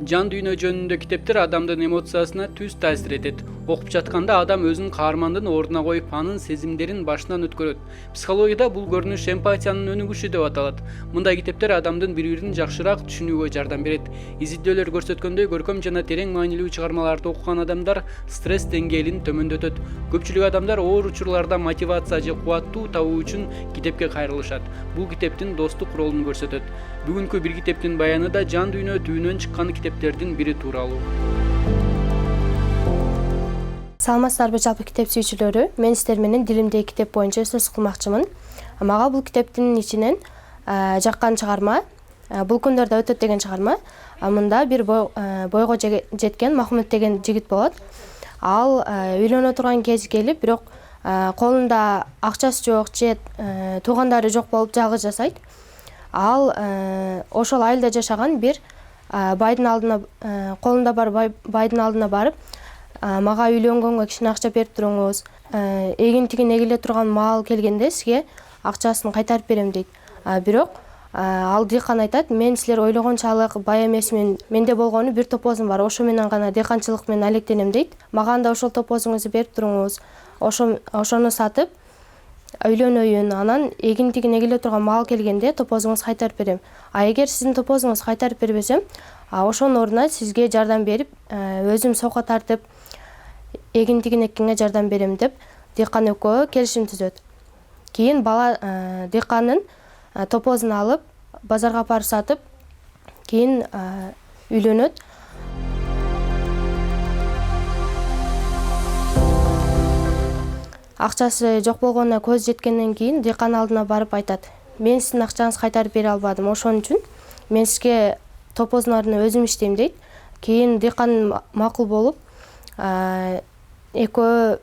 Жан дүйнө жөнүндө китептер адамдын эмоциясына түз таасир этет. Окуп жатканда адам өзүн каармандын ордуна коюп, анын сезимдерин башынан өткөрөт. Психологияда бул көрүнүш эмпатиянын өнүгүшү деп аталат. Мындай китептер адамдын бири-бирин жакшыраак түшүнүүгө жардам берет. Изилдөөлөр көрсөткөндөй, көркөм жана терең маанилүү чыгармаларды окуган адамдар стресс деңгээлин төмөндөтөт. Көпчүлүк адамдар оор учурларда мотивация же кубаттуу табуу үчүн китепке кайрылышат. Бул китептин достук ролун көрсөтөт. Бүгүнкү бир китептин баяны да жан дүйнө түбүнөн чыккан китептердин бири тууралуу. Саламатсыздарбы жалпы китеп сүйүүчүлөрү, мен сиздер менен дилимдеги китеп боюнча сөз кылмакчымын. Мага бул китептин ичинен жаккан чыгарма бул күндөрдө өтөт деген чыгарма. Мында бир бойго жеткен Махмут деген жигит болот. Ал үйлөнө турган кези келип, бирок колунда акчасы жок, же туугандары жок болуп жалгыз жашайт. Ал ошол айылда жашаган бир байдын алдына, колунда бар байдын алдына барып, мага үйлөнгөнгө кичине акча берип туруңуз, эгин тигин эгиле турган маал келгенде сизге акчасын кайтарып берем дейт. Бирок ал дыйкан айтат: мен силер ойлогончалык бай эмесмин, менде болгону бир топозум бар, ошо менен гана дыйканчылык менен алектенем дейт. Мага анда ошол топозуңузду берип туруңуз, ошону сатып үйлөнөйүн, анан эгин тигин эгиле турган маал келгенде топозуңузду кайтарып берем. Эгер сиздин топозуңузду кайтарып бербесем, ошонун ордуна сизге жардам берип, өзүм сокко тартып эгин тигин эккенге жардам берем деп дыйкан экөө келишим түзөт. Кийин бала дыйкандын топозун алып базарга барып сатып, кийин үйлөнөт. Акчасы жок болгонуна көз жеткенден кийин дыйкан алдына барып айтат: мен сиздин акчаңызды кайтарып бере албадым, ошон үчүн мен сизге топоздун ордуна өзүм иштейм дейт. Кийин дыйкан макул болуп, экөө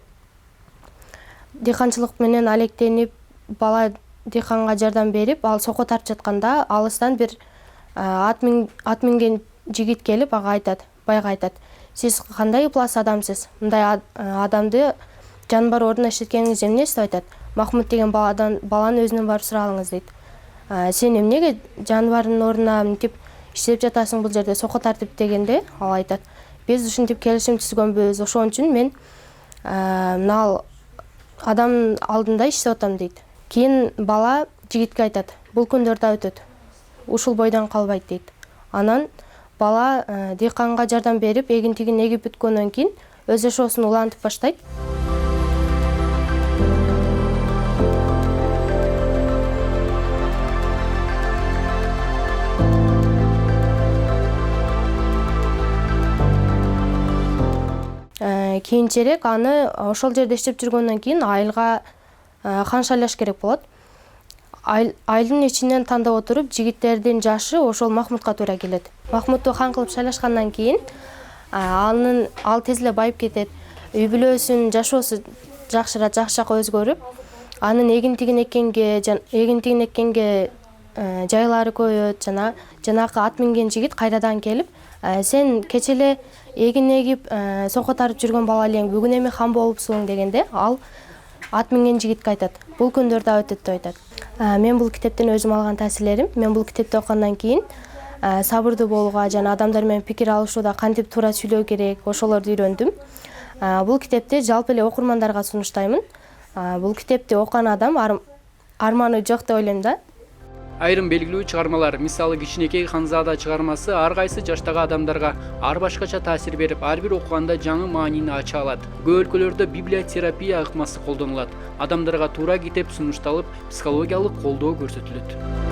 дыйканчылык менен алектенип, бала дыйканга жардам берип, ал сокко тартып жатканда алыстан бир ат минген жигит келип ага айтат, байга айтат: сиз кандай ыплас адамсыз? Мындай адамды жанбар ордуна иштеткениңиз эмнеси деп айтат. Махмут деген баланы өзүнөн барып суралыңыз дейт. Сен эмнеге жанбардын ордуна мынтип иштеп жатасың бул жерде, сокко тартып дегенде, ал айтат: биз ушинтип келишим түзгөнбүз, ошон үчүн мен мына адам алдында иштеп атам дейт. Кийин бала жигитке айтат: бул күндөр да өтөт, ушул бойдон калбайт дейт. Анан бала дыйканга жардам берип, эгин тигин эгип бүткөндөн кийин өз жашоосун улантып баштайт. Кийинчерээк аны ошол жерде иштеп жүргөндөн кийин айылга кан шайлаш керек болот. Айылдын ичинен тандап отуруп, жигиттердин жашы ошол Махмутка туура келет. Махмутту хан кылып шайлашкандан кийин ал тез эле байып кетет. Үй бүлөсүнүн жашоосу жакшыраак өзгөрүп, анын эгин тигин эккенге жайлары көбөйөт. Жанагы ат минген жигит кайрадан келип: сен кече эле эгин эгип сокко тартып жүргөн бала элең, бүгүн эми хан болупсуң дегенде, ал ат минген жигитке айтат: бул күндөр да өтөт деп айтат. Мен бул китептен өзүм алган таасирлерим, мен бул китепти окугандан кийин сабырдуу болууга жана адамдар менен пикир алышууда кантип туура сүйлөө керек, ошолорду үйрөндүм. Бул китепти жалпы эле окурмандарга сунуштаймын. Бул китепти окуган адам арманы жок деп ойлойм да. Айрым белгилүү чыгармалар, мисалы Кичинекей Ханзада чыгармасы ар кайсы жаштагы адамдарга ар башкача таасир берип, ар бир окуганда жаңы маанини ача алат. Көп өлкөлөрдө библиотерапия ыкмасы колдонулат. Адамдарга туура китеп сунушталып, психологиялык колдоо көрсөтүлөт.